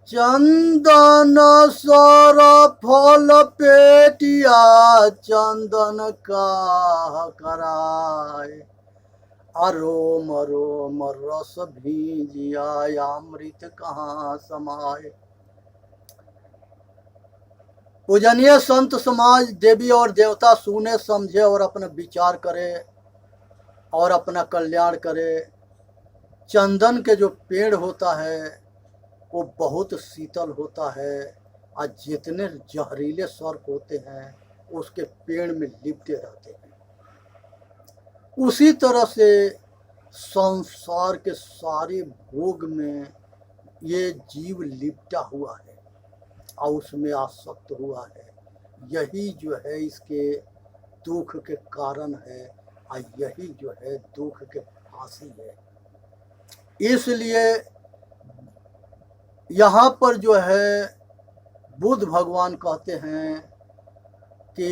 चंदन sir फल पेटिया चंदन का कराए, अरोम रोम रस भीजिया अमृत कहाँ समाए। पूजनीय संत समाज, देवी और देवता सुने समझे और अपना विचार करे और अपना कल्याण करे। चंदन के जो पेड़ होता है वो बहुत शीतल होता है और जितने जहरीले सर्प होते हैं उसके पेड़ में लिपटे रहते हैं। उसी तरह से संसार के सारे भोग में ये जीव लिपटा हुआ है और उसमें आसक्त हुआ है। यही जो है इसके दुख के कारण है और यही जो है दुख के फांसी है। इसलिए यहाँ पर जो है बुद्ध भगवान कहते हैं कि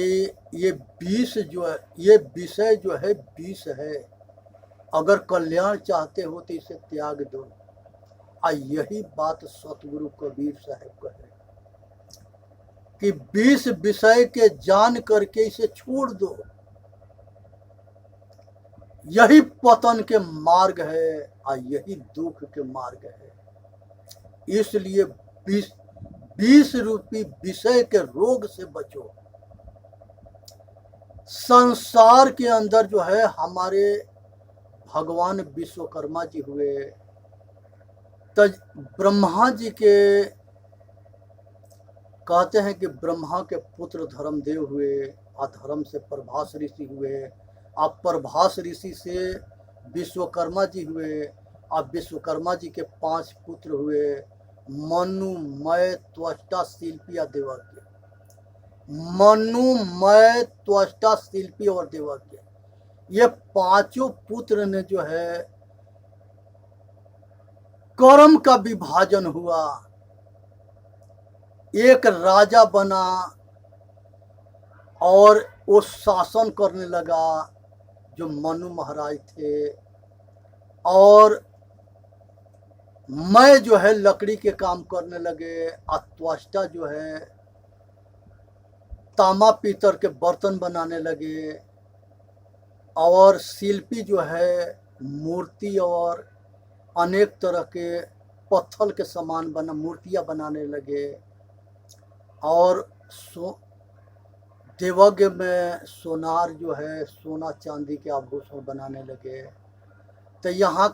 ये विष जो है, ये विषय जो है विष है, अगर कल्याण चाहते हो तो इसे त्याग दो। और यही बात सतगुरु कबीर साहब कहे कि विष विषय के जान करके इसे छोड़ दो। यही पतन के मार्ग है और यही दुख के मार्ग है। इसलिए विष रूपी विषय के रोग से बचो। संसार के अंदर जो है हमारे भगवान विश्वकर्मा जी हुए, तो ब्रह्मा जी के कहते हैं कि ब्रह्मा के पुत्र धर्मदेव हुए, अधर्म से प्रभास ऋषि हुए, अब प्रभास ऋषि से विश्वकर्मा जी हुए, अब विश्वकर्मा जी के 5 पुत्र हुए, मनु मय त्वष्टा शिल्पी और देवज्ञ। मनु मय त्वष्टा शिल्पी और देवज्ञ, ये 5 पुत्र ने जो है कर्म का विभाजन हुआ। एक राजा बना और वो शासन करने लगा जो मनु महाराज थे, और मैं जो है लकड़ी के काम करने लगे, त्वष्टा जो है तांबा पीतल के बर्तन बनाने लगे, और शिल्पी जो है मूर्ति और अनेक तरह के पत्थर के सामान मूर्तियां बनाने लगे, और देवज्ञ में सोनार जो है सोना चांदी के आभूषण बनाने लगे। तो यहाँ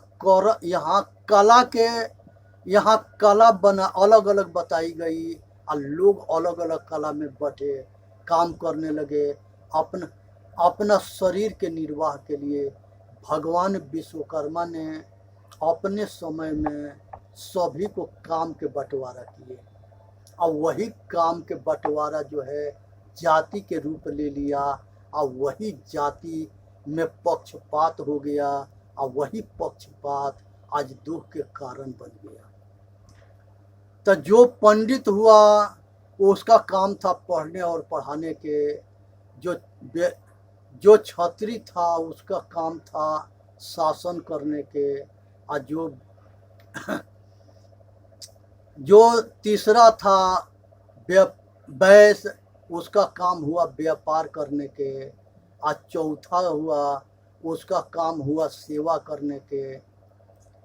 कला बना अलग अलग बताई गई और लोग अलग अलग कला में बटे काम करने लगे अपना शरीर के निर्वाह के लिए। भगवान विश्वकर्मा ने अपने समय में सभी को काम के बंटवारा किए, और वही काम के बंटवारा जो है जाति के रूप ले लिया, और वही जाति में पक्षपात हो गया, और वही पक्षपात आज दुख के कारण बन गया। तो जो पंडित हुआ उसका काम था पढ़ने और पढ़ाने के, जो छत्री था उसका काम था शासन करने के, और जो तीसरा था वैश्य, उसका काम हुआ व्यापार करने के, और चौथा हुआ उसका काम हुआ सेवा करने के,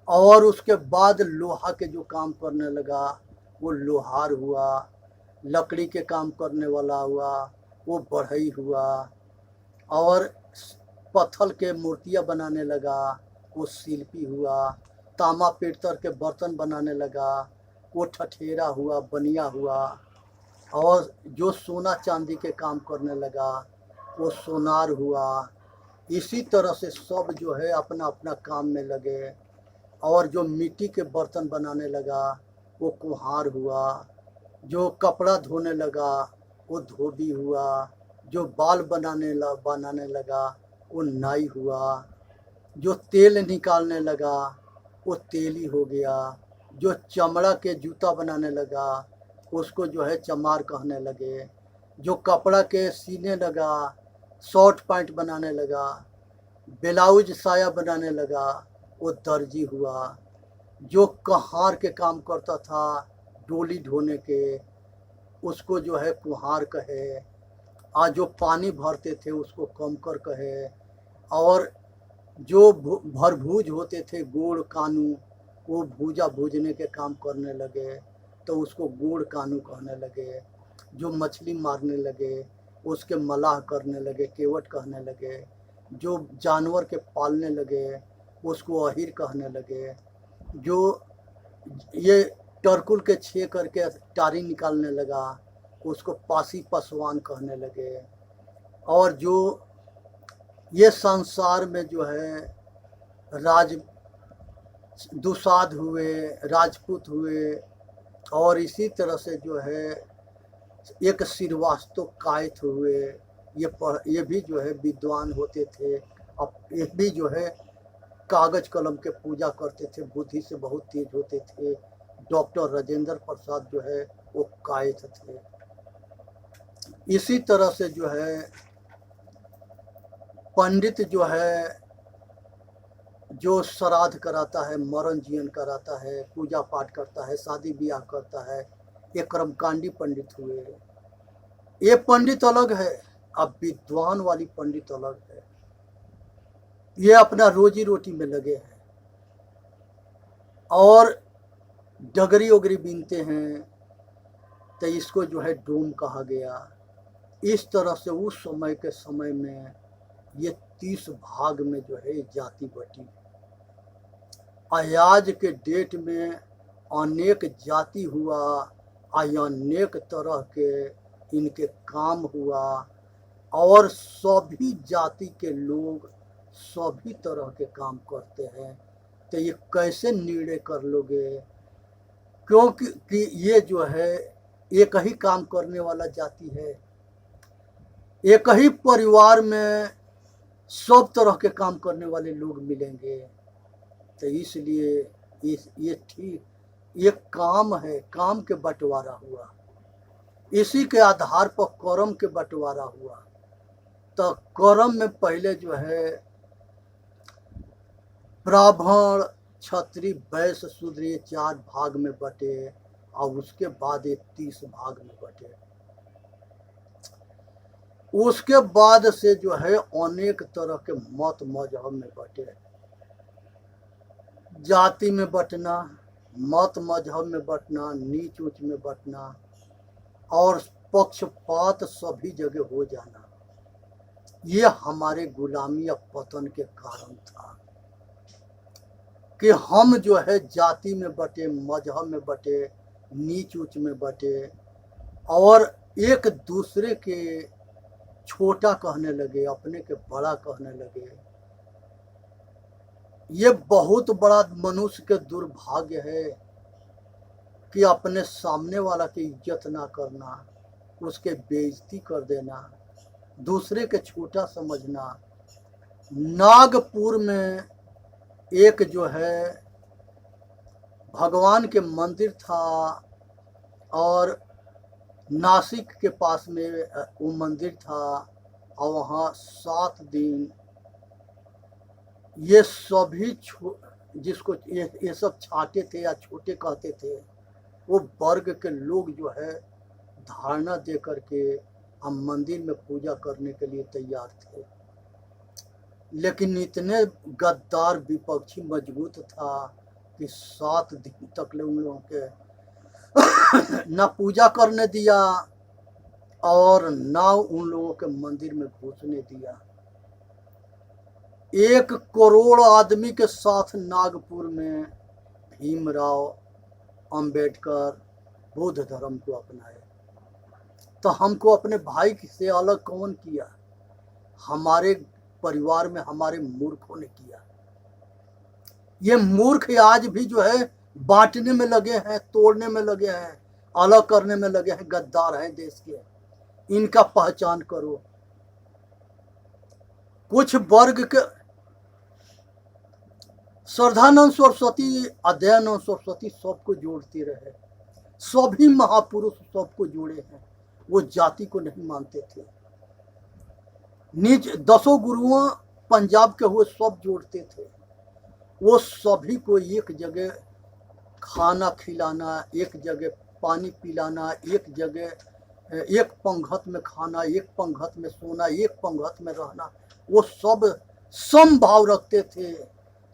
और उसके बाद लोहा के जो काम करने लगा वो लोहार हुआ, लकड़ी के काम करने वाला हुआ वो बढ़ई हुआ, और पत्थर के मूर्तियां बनाने लगा वो शिल्पी हुआ, तांबा पीतल के बर्तन बनाने लगा वो ठठेरा हुआ, बनिया हुआ, और जो सोना चांदी के काम करने लगा वो सोनार हुआ। इसी तरह से सब जो है अपना अपना काम में लगे, और जो मिट्टी के बर्तन बनाने लगा वो कुम्हार हुआ, जो कपड़ा धोने लगा वो धोबी हुआ, जो बाल बनाने लगा वो नाई हुआ, जो तेल निकालने लगा वो तेली हो गया, जो चमड़ा के जूता बनाने लगा उसको जो है चमार कहने लगे, जो कपड़ा के सीने लगा, शॉर्ट पैंट बनाने लगा, ब्लाउज साया बनाने लगा वो दर्जी हुआ, जो कहार के काम करता था, डोली ढोने के, उसको जो है कुम्हार कहे, आज जो पानी भरते थे उसको कमकर कहे, और जो भरभूज होते थे गोड़ कानू, वो भूजा भूजने के काम करने लगे तो उसको गोड़ कानू कहने लगे। जो मछली मारने लगे उसके मलाह करने लगे, केवट कहने लगे। जो जानवर के पालने लगे उसको अहिर कहने लगे। जो ये टरकुल के छे करके टारी निकालने लगा उसको पासी पसवान कहने लगे। और जो ये संसार में जो है राज दुसाध हुए, राजपूत हुए, और इसी तरह से जो है एक श्रीवास्तव कायथ हुए, ये भी जो है विद्वान होते थे। अब ये भी जो है कागज कलम के पूजा करते थे, बुद्धि से बहुत तेज होते थे। डॉक्टर राजेंद्र प्रसाद जो है वो कायथ थे। इसी तरह से जो है पंडित जो है जो श्राद्ध कराता है, मरण जीवन कराता है, पूजा पाठ करता है, शादी ब्याह करता है, ये कर्मकांडी पंडित हुए। ये पंडित अलग है, अब विद्वान वाली पंडित अलग है। ये अपना रोजी रोटी में लगे हैं और डगरी ओगरी बीनते हैं, तो इसको जो है डोम कहा गया। इस तरह से उस समय के समय में ये 30 भाग में जो है जाति बटी। आज के डेट में अनेक जाति हुआ, अनेक तरह के इनके काम हुआ, और सभी जाति के लोग सभी तरह के काम करते हैं। तो ये कैसे निर्णय कर लोगे, क्योंकि ये जो है एक ही काम करने वाला जाति है। एक ही परिवार में सब तरह के काम करने वाले लोग मिलेंगे, तो इसलिए ये ठीक ये काम है, काम के बंटवारा हुआ। इसी के आधार पर कर्म के बंटवारा हुआ। तो कर्म में पहले जो है ब्राह्मण, क्षत्रिय, वैश्य, शूद्र, ये 4 भाग में बटे, और उसके बाद ये 30 भाग में बटे। उसके बाद से जो है अनेक तरह के मत मजहब में बटे। जाति में बटना, मत मजहब में बटना, नीच ऊंच में बटना, और पक्षपात सभी जगह हो जाना, ये हमारे गुलामी या पतन के कारण था कि हम जो है जाति में बटे, मजहब में बटे, नीच ऊंच में बटे, और एक दूसरे के छोटा कहने लगे, अपने के बड़ा कहने लगे। ये बहुत बड़ा मनुष्य के दुर्भाग्य है कि अपने सामने वाला की इज्जत ना करना, उसके बेइज्जती कर देना, दूसरे के छोटा समझना। नागपुर में एक जो है भगवान के मंदिर था, और नासिक के पास में वो मंदिर था, और वहाँ 7 दिन ये सभी जिसको ये सब छाटे थे या छोटे कहते थे, वो वर्ग के लोग जो है धारणा दे करके हम मंदिर में पूजा करने के लिए तैयार थे। लेकिन इतने गद्दार विपक्षी मजबूत था कि 7 दिन तक उन लोगों के न पूजा करने दिया और न उन लोगों के मंदिर में घुसने दिया। 1 करोड़ आदमी के साथ नागपुर में भीमराव अंबेडकर बौद्ध धर्म को अपनाए। तो हमको अपने भाई से अलग कौन किया? हमारे परिवार में हमारे मूर्खों ने किया। ये मूर्ख आज भी जो है बांटने में लगे हैं, तोड़ने में लगे हैं, अलग करने में लगे हैं, गद्दार हैं देश के। इनका पहचान करो। कुछ वर्ग के श्रद्धानंद सरस्वती, अदयानंद सरस्वती सबको जोड़ते रहे। सभी महापुरुष सबको जोड़े हैं। वो जाति को नहीं मानते थे। निज 10 गुरुओं पंजाब के हुए सब जोड़ते थे। वो सभी को एक जगह खाना खिलाना, एक जगह पानी पिलाना, एक जगह एक पंगत में खाना, एक पंगत में सोना, एक पंगत में रहना, वो सब समभाव रखते थे,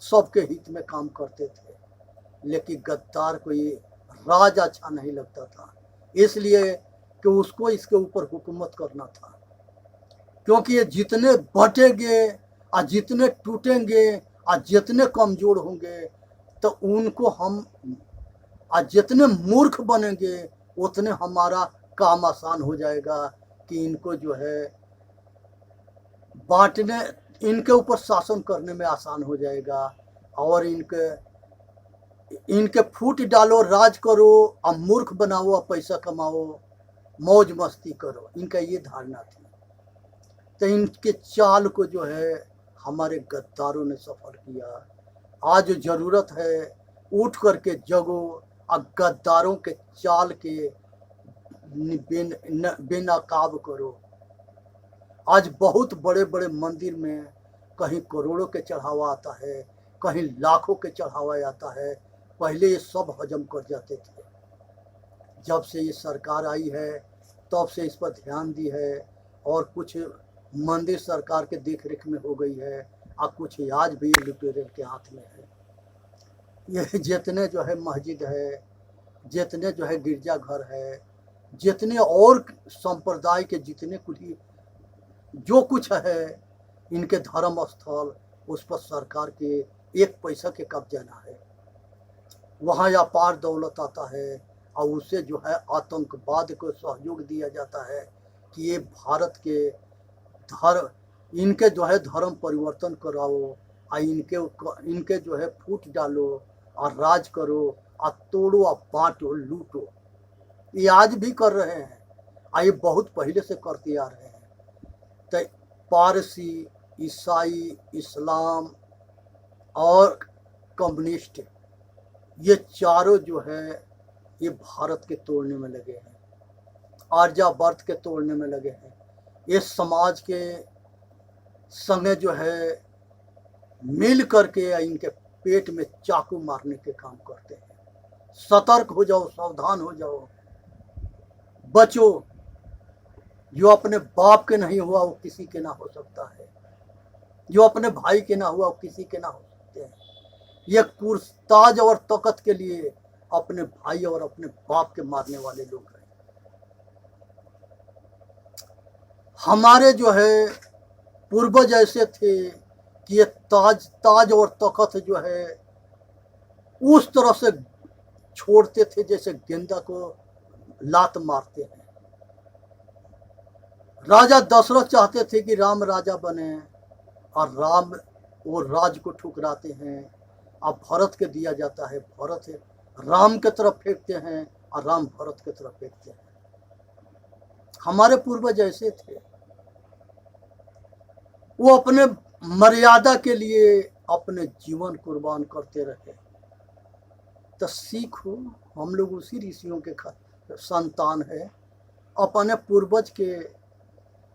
सबके हित में काम करते थे। लेकिन गद्दार को ये राज अच्छा नहीं लगता था, इसलिए कि उसको इसके ऊपर हुकूमत करना था। क्योंकि ये जितने बटेंगे और जितने टूटेंगे और जितने कमज़ोर होंगे, तो उनको हम और जितने मूर्ख बनेंगे उतने हमारा काम आसान हो जाएगा कि इनको जो है बांटने, इनके ऊपर शासन करने में आसान हो जाएगा। और इनके फूट डालो, राज करो, और मूर्ख बनाओ और पैसा कमाओ, मौज मस्ती करो, इनका ये धारणा थी। तो इनके चाल को जो है हमारे गद्दारों ने सफल किया। आज ज़रूरत है उठ करके जगो और गद्दारों के चाल के बेनकाब करो। आज बहुत बड़े बड़े मंदिर में कहीं करोड़ों के चढ़ावा आता है, कहीं लाखों के चढ़ावा आता है। पहले ये सब हजम कर जाते थे। जब से ये सरकार आई है तब से इस पर ध्यान दी है, और कुछ मंदिर सरकार के देख रेख में हो गई है, और कुछ आज भी लुटेरे के हाथ में है। ये जितने जो है मस्जिद है, जितने जो है गिरजाघर है, जितने और संप्रदाय के जितने कुछ जो कुछ है, इनके धर्म स्थल, उस पर सरकार के एक पैसा के कब्जा ना है। वहाँ अपार दौलत आता है, और उससे जो है आतंकवाद को सहयोग दिया जाता है कि ये भारत के इनके जो है धर्म परिवर्तन कराओ, और इनके जो है फूट डालो और राज करो, और तोड़ो और बांटो, लूटो। ये आज भी कर रहे हैं, और ये बहुत पहले से करते आ रहे हैं। तो पारसी, ईसाई, इस्लाम और कम्युनिस्ट, ये चारों जो है ये भारत के तोड़ने में लगे हैं, आर्यावर्त के तोड़ने में लगे हैं। ये समाज के संगे जो है मिल करके इनके पेट में चाकू मारने के काम करते हैं। सतर्क हो जाओ, सावधान हो जाओ, बचो। जो अपने बाप के नहीं हुआ वो किसी के ना हो सकता है, जो अपने भाई के ना हुआ वो किसी के ना हो सकते हैं। ये कुर्ताज और तकत के लिए अपने भाई और अपने बाप के मारने वाले लोग हैं। हमारे जो है पूर्वज ऐसे थे कि ये ताज और तकत जो है उस तरह से छोड़ते थे जैसे गेंदा को लात मारते हैं। राजा दशरथ चाहते थे कि राम राजा बने, और राम वो राज को ठुकराते हैं। अब भरत के दिया जाता है, भरत राम के तरफ फेंकते हैं और राम भरत के तरफ फेंकते हैं। हमारे पूर्वज ऐसे थे, वो अपने मर्यादा के लिए अपने जीवन कुर्बान करते रहे। तो सीखो, हम लोग उसी ऋषियों के संतान है। अपने पूर्वज के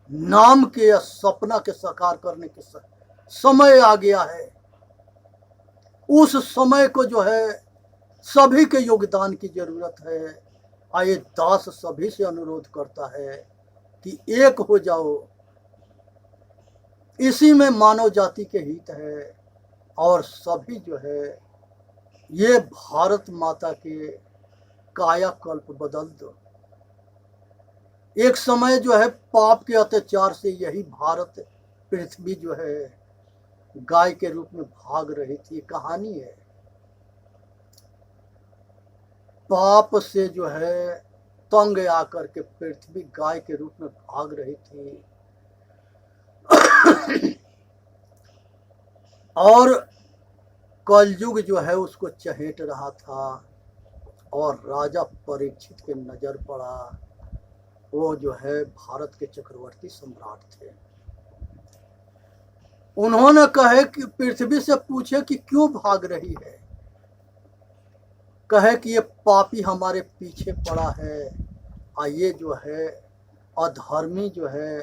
नाम के या सपना के साकार करने के समय आ गया है। उस समय को जो है सभी के योगदान की जरूरत है। आए दास सभी से अनुरोध करता है कि एक हो जाओ, इसी में मानव जाति के हित है। और सभी जो है ये भारत माता के कायाकल्प बदल दो। एक समय जो है पाप के अत्याचार से यही भारत पृथ्वी जो है गाय के रूप में भाग रही थी। कहानी है, पाप से जो है तंग आकर के पृथ्वी गाय के रूप में भाग रही थी। और कलयुग जो है उसको चहेट रहा था, और राजा परीक्षित के नजर पड़ा। वो जो है भारत के चक्रवर्ती सम्राट थे। उन्होंने कहे कि पृथ्वी से पूछे कि क्यों भाग रही है। कहे कि ये पापी हमारे पीछे पड़ा है, और ये जो है अधर्मी जो है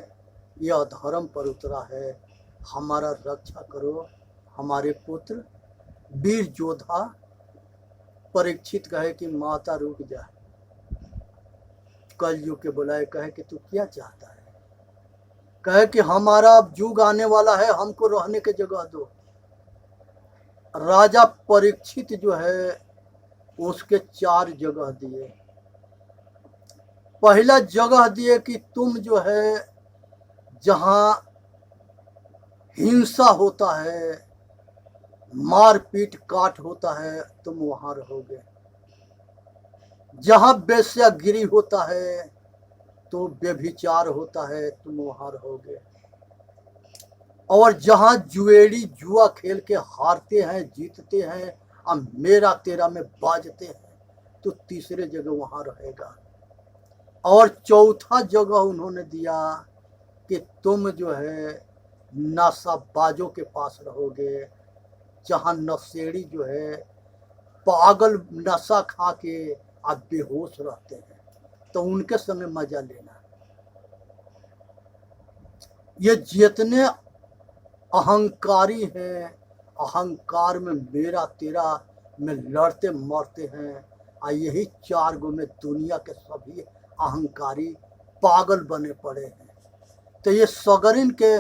ये अधर्म पर उतरा है। हमारा रक्षा करो। हमारे पुत्र वीर योद्धा परीक्षित कहे कि माता रुक जा, कलयुग के बुलाए, कहे कि तू क्या चाहता है? कहे कि हमारा अब युग आने वाला है, हमको रहने की जगह दो। राजा परीक्षित जो है उसके 4 जगह दिए। पहला जगह दिए कि तुम जो है जहां हिंसा होता है, मारपीट काट होता है, तुम वहां रहोगे। जहां वेश्यागिरी होता है, तो व्यभिचार होता है, तुम वहां रहोगे। और जहां जुएड़ी जुआ खेल के हारते हैं, जीतते हैं, अब मेरा तेरा में बाजते हैं, तो तीसरे जगह वहां रहेगा। और चौथा जगह उन्होंने दिया कि तुम जो है नशाबाजों के पास रहोगे, जहां नशेड़ी जो है पागल नशा खा के आप बेहोश रहते हैं, तो उनके संग मजा लेना। ये जितने अहंकारी हैं, अहंकार में मेरा तेरा में लड़ते मरते हैं, और यही 4 गो में दुनिया के सभी अहंकारी पागल बने पड़े हैं। तो ये सगरिन के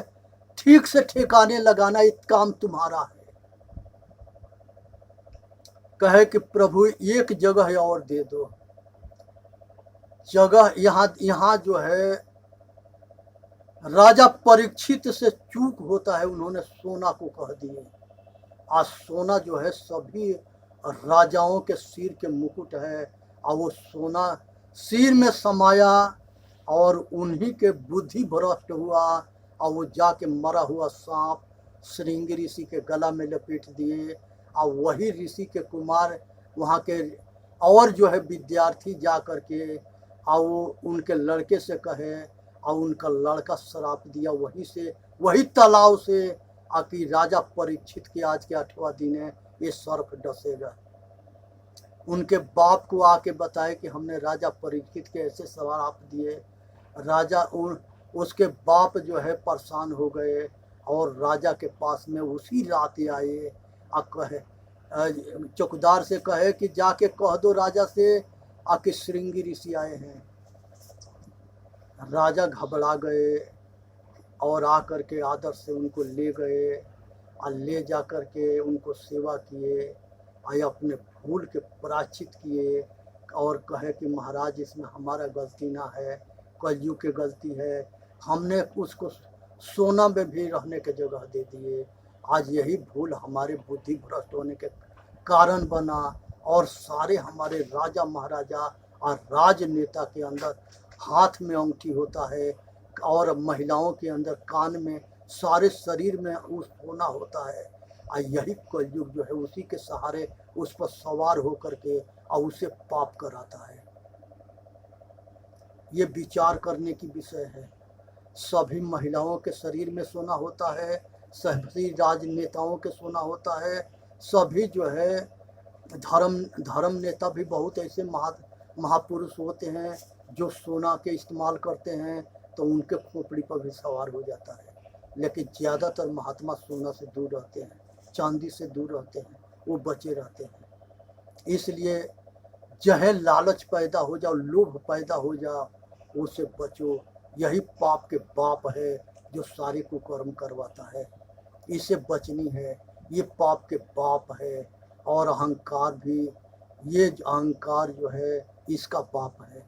ठीक से ठिकाने लगाना एक काम तुम्हारा है। कहे कि प्रभु एक जगह और दे दो। जगह यहाँ जो है राजा परीक्षित से चूक होता है, उन्होंने सोना को कह दिए। आज सोना जो है सभी राजाओं के सिर के मुकुट है, और वो सोना सिर में समाया और उन्हीं के बुद्धि भ्रष्ट हुआ, और वो जाके मरा हुआ सांप श्रृंगी ऋषि के गला में लपेट दिए। और वही ऋषि के कुमार वहाँ के और जो है विद्यार्थी जा कर के और वो उनके लड़के से कहे, और उनका लड़का श्राप दिया वहीं से, वही तालाब से, आकि राजा परीक्षित के आज के 8वां दिन है, ये सर्प डसेगा। उनके बाप को आके बताए कि हमने राजा परीक्षित के ऐसे श्राप दिए। राजा उसके बाप जो है परेशान हो गए, और राजा के पास में उसी रात आए, और कहे चौकीदार से कहे कि जाके कह दो राजा से आके श्रृंगी ऋषि आए हैं। राजा घबरा गए और आकर के आदर से उनको ले गए, और ले जा कर के उनको सेवा किए, और अपने भूल के प्रायश्चित किए, और कहे कि महाराज इसमें हमारा गलती ना है, कलयुग की गलती है, हमने उसको सोना में भी रहने की जगह दे दिए। आज यही भूल हमारे बुद्धि भ्रष्ट होने के कारण बना, और सारे हमारे राजा महाराजा और राजनेता के अंदर हाथ में अंगूठी होता है, और महिलाओं के अंदर कान में, सारे शरीर में उस सोना होता है, और यही कलयुग जो है उसी के सहारे उस पर सवार होकर के और उसे पाप कराता है। ये विचार करने की विषय है। सभी महिलाओं के शरीर में सोना होता है, सभी राजनेताओं के सोना होता है, सभी जो है धर्म नेता भी बहुत ऐसे महापुरुष होते हैं जो सोना के इस्तेमाल करते हैं, तो उनके खोपड़ी पर भी सवार हो जाता है। लेकिन ज़्यादातर महात्मा सोना से दूर रहते हैं, चांदी से दूर रहते हैं, वो बचे रहते हैं। इसलिए जहाँ लालच पैदा हो जाओ, लोभ पैदा हो जाओ, उससे बचो। यही पाप के बाप है जो सारे को कर्म करवाता है, इसे बचनी है। ये पाप के बाप है, और अहंकार भी, ये अहंकार जो है इसका बाप है।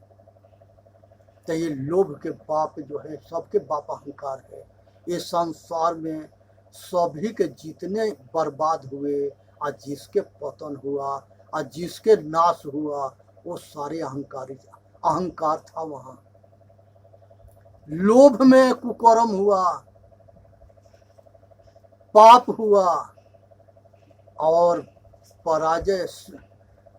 तो ये लोभ के बाप जो है, सबके बाप अहंकार है। ये संसार में सभी के जितने बर्बाद हुए और जिसके पतन हुआ और जिसके नाश हुआ, वो सारे अहंकार था। वहाँ लोभ में कुकर्म हुआ, पाप हुआ, और पराजय।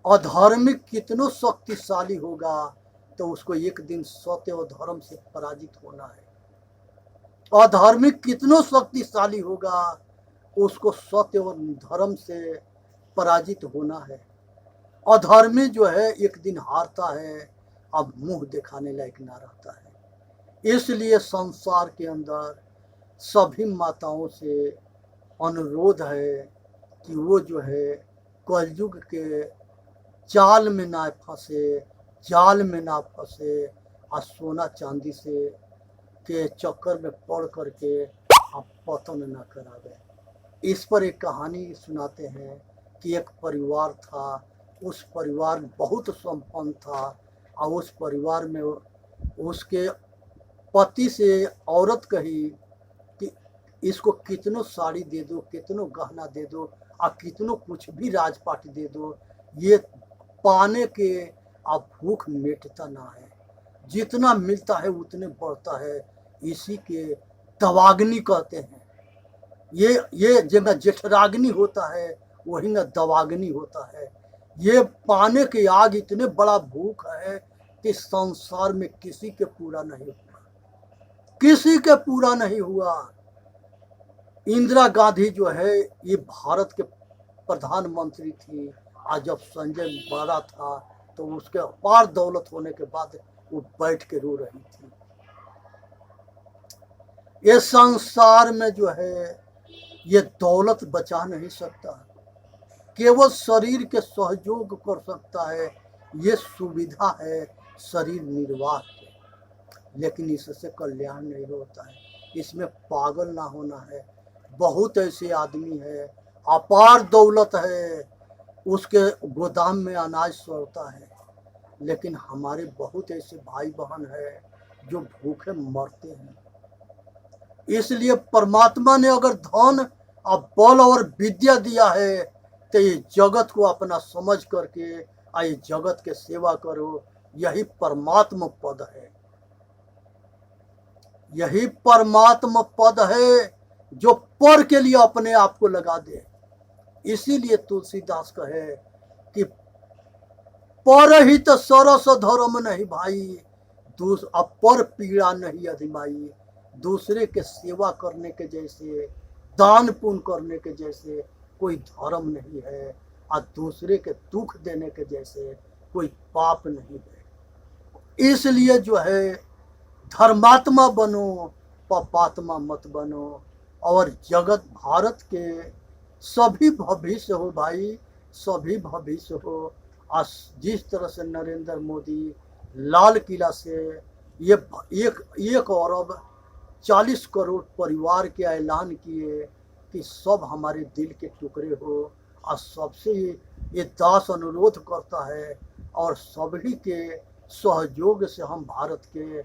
अधार्मिक कितनो शक्तिशाली होगा, तो उसको एक दिन सत्य और धर्म से पराजित होना है। अधार्मिक कितनो शक्तिशाली होगा, उसको सत्य और धर्म से पराजित होना है। अधर्मी जो है एक दिन हारता है, अब मुंह दिखाने लायक ना रहता है। इसलिए संसार के अंदर सभी माताओं से अनुरोध है कि वो जो है कलयुग के जाल में ना फंसे, जाल में ना फंसे, और सोना चांदी से के चक्कर में पड़ करके आप पतन न करा गए। इस पर एक कहानी सुनाते हैं कि एक परिवार था, उस परिवार बहुत संपन्न था और उस परिवार में उसके पति से औरत कही कि इसको कितनो साड़ी दे दो, कितनो गहना दे दो और कितनो कुछ भी राजपाट दे दो, ये पाने के अब भूख मिटता ना है, जितना मिलता है उतने बढ़ता है। इसी के दवाग्नि कहते हैं। ये जगह जेठराग्नि होता है वही न दवाग्नि होता है। ये पाने की आग इतने बड़ा भूख है कि संसार में किसी के पूरा नहीं हुआ, किसी के पूरा नहीं हुआ। इंदिरा गांधी जो है ये भारत के प्रधानमंत्री थी। आज जब संजय बड़ा था तो उसके अपार दौलत होने के बाद वो बैठ के रो रही थी। ये संसार में जो है ये दौलत बचा नहीं सकता, केवल शरीर के सहयोग कर सकता है। ये सुविधा है शरीर निर्वाह के, लेकिन इससे कल्याण नहीं होता है। इसमें पागल ना होना है। बहुत ऐसे आदमी है, अपार दौलत है, उसके गोदाम में अनाज सड़ता है, लेकिन हमारे बहुत ऐसे भाई बहन है जो भूखे मरते हैं। इसलिए परमात्मा ने अगर धन और बल और विद्या दिया है तो ये जगत को अपना समझ करके ये जगत के सेवा करो। यही परमात्मा पद है, यही परमात्मा पद है जो पर के लिए अपने आप को लगा दे। इसीलिए तुलसीदास कहे कि परहित सरस धर्म नहीं भाई, अपर पीड़ा नहीं अधिमाई। दूसरे के सेवा करने के जैसे, दान पुण्य करने के जैसे कोई धर्म नहीं है, और दूसरे के दुख देने के जैसे कोई पाप नहीं है। इसलिए जो है धर्मात्मा बनो, पापात्मा मत बनो। और जगत भारत के सभी भविष्य हो भाई, सभी भविष्य हो। आज जिस तरह से नरेंद्र मोदी लाल किला से ये एक अरब 40 करोड़ परिवार के ऐलान किए कि सब हमारे दिल के टुकड़े हो, और सबसे ये दास अनुरोध करता है और सभी के सहयोग से हम भारत के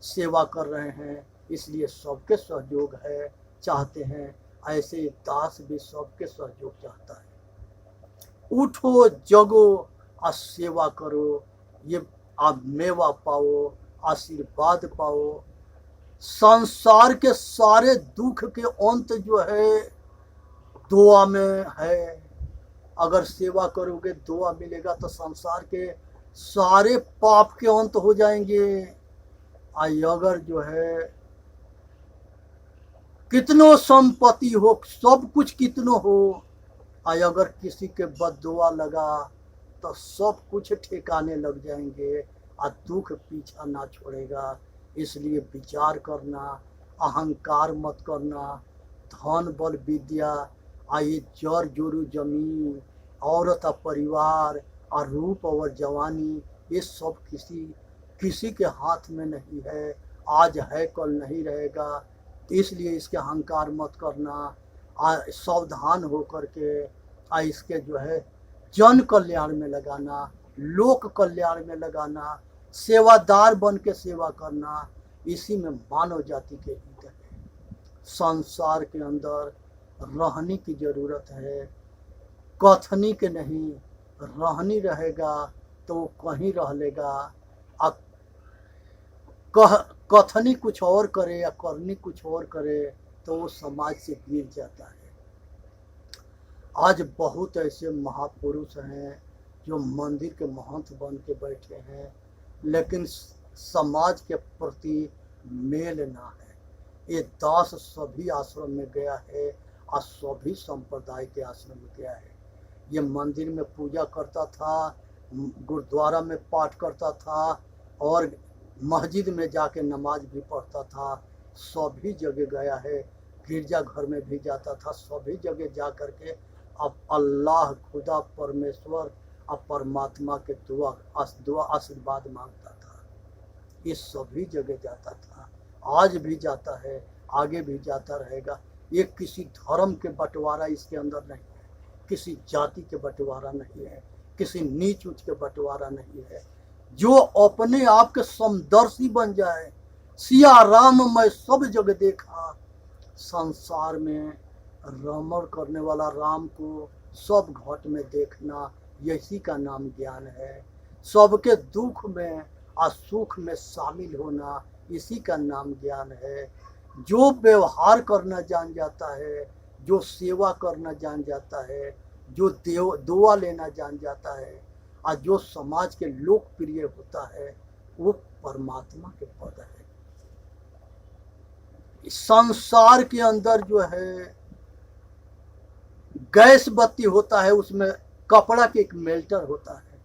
सेवा कर रहे हैं। इसलिए सबके सहयोग है, चाहते हैं। ऐसे दास भी सबके सहयोग चाहता है। उठो जगो और सेवा करो, ये आप मेवा पाओ, आशीर्वाद पाओ। संसार के सारे दुख के अंत जो है दुआ में है। अगर सेवा करोगे दुआ मिलेगा तो संसार के सारे पाप के अंत हो जाएंगे। अगर जो है कितनो संपत्ति हो, सब कुछ कितनो हो, अगर किसी के बददुआ लगा तो सब कुछ ठिकाने लग जाएंगे और दुख पीछा ना छोड़ेगा। इसलिए विचार करना, अहंकार मत करना। धन बल विद्या ये जर जोरू जमीन, औरत और परिवार और रूप और जवानी, ये सब किसी के हाथ में नहीं है। आज है कल नहीं रहेगा। इसलिए इसके अहंकार मत करना, सावधान हो करके इसके जो है जन कल्याण में लगाना, लोक कल्याण में लगाना, सेवादार बन के सेवा करना। इसी में मानव जाति के हित है। संसार के अंदर रहने की जरूरत है, कथनी के नहीं। रहनी रहेगा तो वो कहीं रह लेगा, कथनी कुछ और करे या करनी कुछ और करे तो वो समाज से गिर जाता है। आज बहुत ऐसे महापुरुष हैं जो मंदिर के महंत बन के बैठे हैं, लेकिन समाज के प्रति मेल ना है। ये दास सभी आश्रम में गया है और सभी संप्रदाय के आश्रम में गया है। ये मंदिर में पूजा करता था, गुरुद्वारा में पाठ करता था और मस्जिद में जाके नमाज भी पढ़ता था। सभी जगह गया है, गिरजा घर में भी जाता था। सभी जगह जा करके अब अल्लाह, खुदा, परमेश्वर और परमात्मा के दुआ आशीर्वाद मांगता था। ये सभी जगह जाता था, आज भी जाता है, आगे भी जाता रहेगा। ये किसी धर्म के बंटवारा इसके अंदर नहीं है, किसी जाति के बंटवारा नहीं है, किसी नीच ऊंच के बंटवारा नहीं है। जो अपने आप के समदर्शी बन जाए, सिया राम मैं सब जगह देखा, संसार में रमण करने वाला राम को सब घट में देखना, यही का नाम ज्ञान है। सबके दुख में और सुख में शामिल होना, इसी का नाम ज्ञान है। जो व्यवहार करना जान जाता है, जो सेवा करना जान जाता है, जो दुआ लेना जान जाता है और जो समाज के लोकप्रिय होता है, वो परमात्मा के पद है। संसार के अंदर जो है गैस बत्ती होता है, उसमें कपड़ा के एक मेल्टर होता है,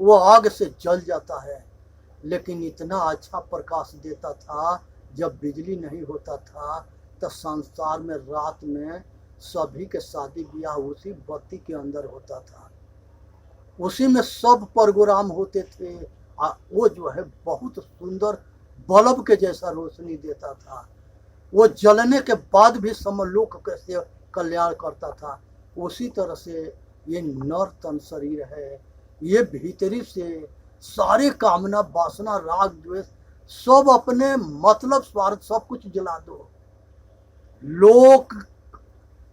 वो आग से जल जाता है, लेकिन इतना अच्छा प्रकाश देता था। जब बिजली नहीं होता था तो संसार में रात में सभी के शादी ब्याह उसी बत्ती के अंदर होता था, उसी में सब प्रोग्राम होते थे। वो जो है बहुत सुंदर बल्ब के जैसा रोशनी देता था। वो जलने के बाद भी समलोक कैसे कल्याण करता था। उसी तरह से ये नर तन शरीर है, ये भीतरी से सारे कामना वासना राग द्वेष सब अपने मतलब स्वार्थ सब कुछ जला दो।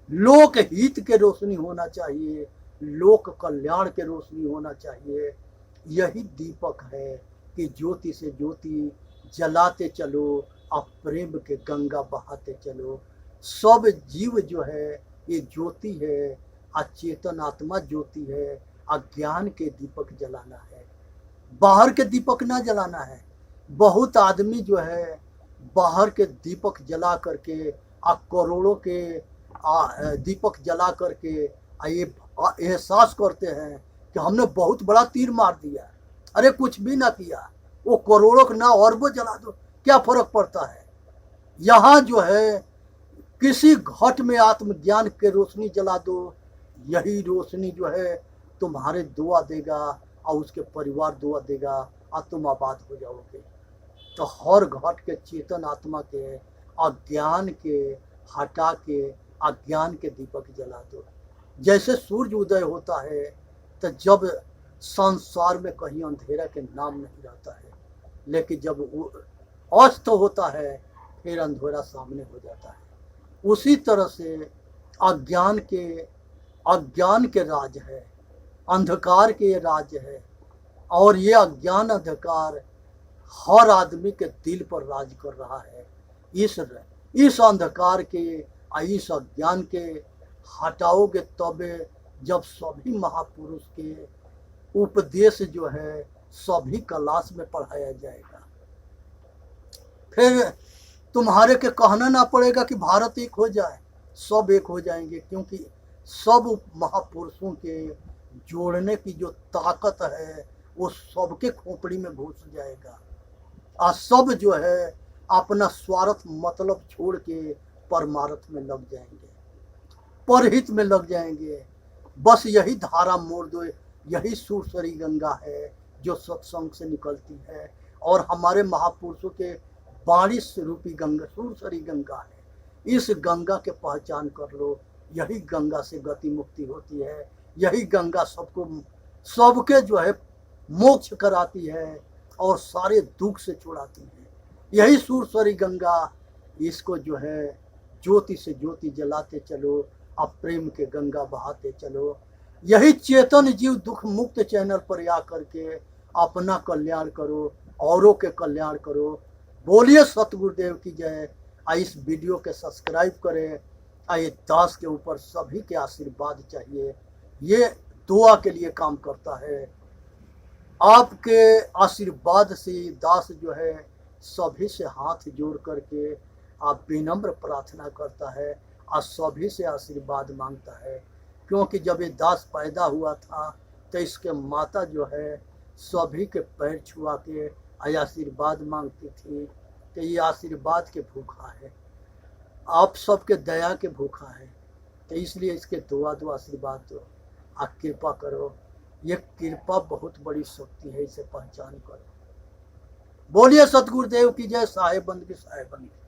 लोक हित के रोशनी होना चाहिए, लोक कल्याण के रोशनी होना चाहिए। यही दीपक है कि ज्योति से ज्योति जलाते चलो, आप प्रेम के गंगा बहाते चलो। सब जीव जो है ये ज्योति है, अचेतन आत्मा ज्योति है, अज्ञान के दीपक जलाना है, बाहर के दीपक ना जलाना है। बहुत आदमी जो है बाहर के दीपक जला करके करोड़ों के दीपक जला करके ये एहसास करते हैं कि हमने बहुत बड़ा तीर मार दिया। अरे कुछ भी ना किया, वो करोड़ों का ना अरबों जला दो, क्या फर्क पड़ता है। यहाँ जो है किसी घट में आत्मज्ञान के रोशनी जला दो, यही रोशनी जो है तुम्हारे दुआ देगा और उसके परिवार दुआ देगा और तुम आबाद हो जाओगे। तो हर घट के चेतन आत्मा के अज्ञान के हटा के अज्ञान के दीपक जला दो। जैसे सूर्य उदय होता है तो जब संसार में कहीं अंधेरा के नाम नहीं रहता है, लेकिन जब अस्त होता है फिर अंधेरा सामने हो जाता है। उसी तरह से अज्ञान के राज है, अंधकार के राज है, और ये अज्ञान अंधकार हर आदमी के दिल पर राज कर रहा है। इस अंधकार के इस अज्ञान के हटाओगे तबे जब सभी महापुरुष के उपदेश जो है सभी क्लास में पढ़ाया जाएगा। फिर तुम्हारे के कहना ना पड़ेगा कि भारत एक हो जाए, सब एक हो जाएंगे, क्योंकि सब महापुरुषों के जोड़ने की जो ताकत है वो सबके खोपड़ी में घुस जाएगा। और सब जो है अपना स्वार्थ मतलब छोड़ के परमार्थ में लग जाएंगे, परहित में लग जाएंगे। बस यही धारा मोड़ दो, यही सुरसरी गंगा है जो सत्संग से निकलती है, और हमारे महापुरुषों के वाणी रूपी गंगा सुरसरी गंगा है। इस गंगा के पहचान कर लो, यही गंगा से गति मुक्ति होती है, यही गंगा सबके जो है मोक्ष कराती है और सारे दुख से छुड़ाती है। यही सुरसरी गंगा, इसको जो है ज्योति से ज्योति जलाते चलो, अब प्रेम के गंगा बहाते चलो। यही चेतन जीव दुख मुक्त चैनल पर आ करके अपना कल्याण करो, औरों के कल्याण करो। बोलिए सतगुरुदेव की जय। इस वीडियो के सब्सक्राइब करें। ये दास के ऊपर सभी के आशीर्वाद चाहिए, ये दुआ के लिए काम करता है। आपके आशीर्वाद से दास जो है सभी से हाथ जोड़ करके आप विनम्र प्रार्थना करता है और सभी से आशीर्वाद मांगता है। क्योंकि जब ये दास पैदा हुआ था तो इसके माता जो है सभी के पैर छुआ के आशीर्वाद मांगती थी। तो ये आशीर्वाद के भूखा है, आप सबके दया के भूखा है। तो इसलिए इसके दुआ दो, आशीर्वाद दो, आप कृपा करो। ये कृपा बहुत बड़ी शक्ति है, इसे पहचान करो। बोलिए सतगुरुदेव की जय, साहेब बंद की साहेब बंद की।